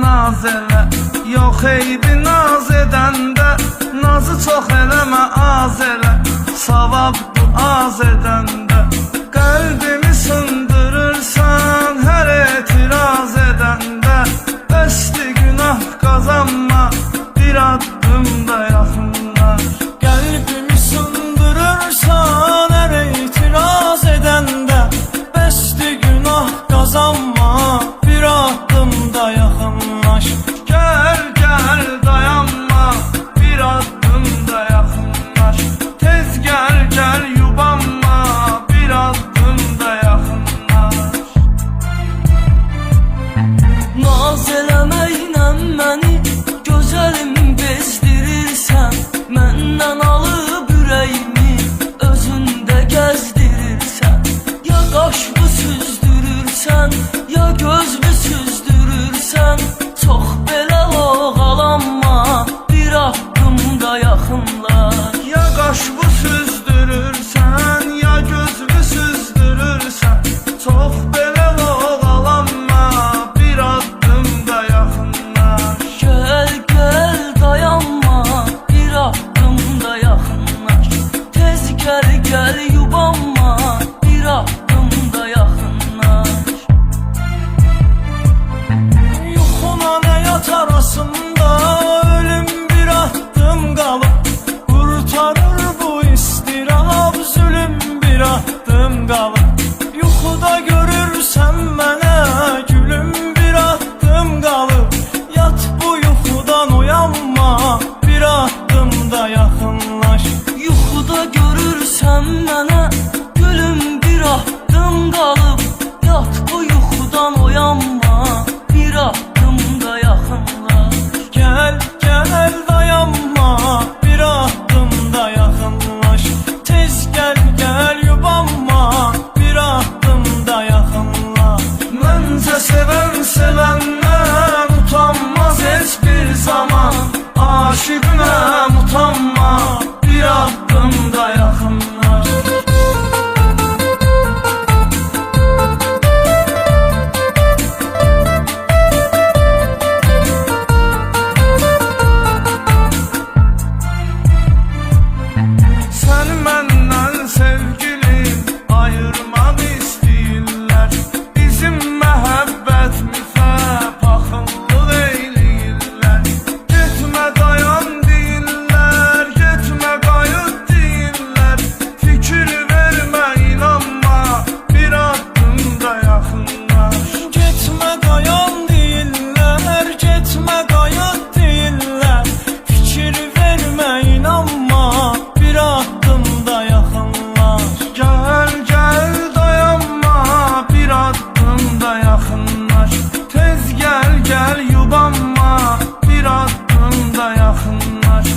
naz elə. Yox eybi naz edəndə, nazı çox eləmə az elə. Savabdır az edəndə, qəlbimi sındırırsan hər etiraz edəndə. Bəsdi günah qazanma, bir addım da yaxınlar. Qəlbimi sındırırsan hər etiraz edəndə, bəsdi günah qazanma, bir addım da yaxınlaş. Gəl, gəl, dayanma, bir addım da yaxınlaş. Tez gəl, gəl, yubanma, bir addım da yaxınlaş. Naz eləməklə məni gözəlim bezdirirsən, məndən alıb ürəyimi özündə gəzdirirsən. Ya qaşımı süzdürürsən, ya gözümü süzdürürsən. Çox belə loğalanma, bir addım da yaxınlaş. Ya qaşımı süzdürürsən, ya gözümü süzdürürsən. Çox belə loğalanma, bir addım da yaxınlaş. Gəl, gəl, dayanma, bir addım da yaxınlaş. Tez gəl, gəl, yubanma, bir addım da yaxınlaş. Yuxuna nə yat arasında, ölüm bir addım qalıb. Qurtarır bu istirab, zülüm bir addım qalıb. Yuxuda görürsən mənə, gülüm bir addım qalıb. Yat bu yuxudan uyanma, bir addım da yaxınlaş. Yuxuda görürsən mənə, gülüm bir addım qalıb. Yat bu yuxudan uyanma, bir addım da yaxınlaş. Gəl, gəl, dayanma, bir addım da yaxınlaş. Tez gəl, gəl, yubanma, bir addım da yaxınlaş. Məncə sevən sevəndən utanmaz heç bir zaman. Aşiqinəm utanma, bir addım da yaxınlaş. Səni məndən sevgilim ayırmaq istəyirlər. Bizim məhəbbətimizə paxıllıq eyləyirlər. Getmə dayan deyirlər, getmə qayıt deyirlər. Fikir vermə, inanma, bir addım da yaxınlaş. Getmə dayan deyirlər, getmə qayıt deyirlər. Fikir vermə, inanma, bir addım da yaxınlaş. Gəl, gəl, dayanma, bir addım da yaxınlaş. Tez gəl, gəl, yubanma, bir addım da yaxınlaş.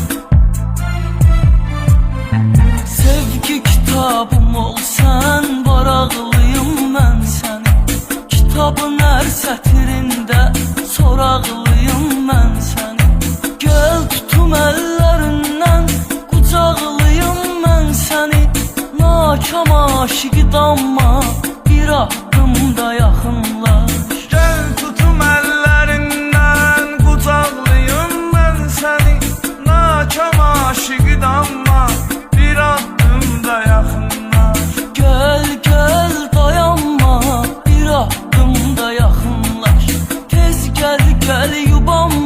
Sevgi kitabım olsan, varaqlıyım mən səni. Kitabın hər sətrində soraqlıyım mən səni. Gəl tutum əllərindən, qucaqlıyım mən səni. Nakam aşiqdanma, bir addım da yaxınlaş. Gəl tutum əllərindən, qucaqlıyım mən səni. Nakam aşiqdanma, bir addım da yaxınlaş. Gəl, gəl, dayanma, bir addım da yaxınlaş. Tez gəl, gəl, yubanma,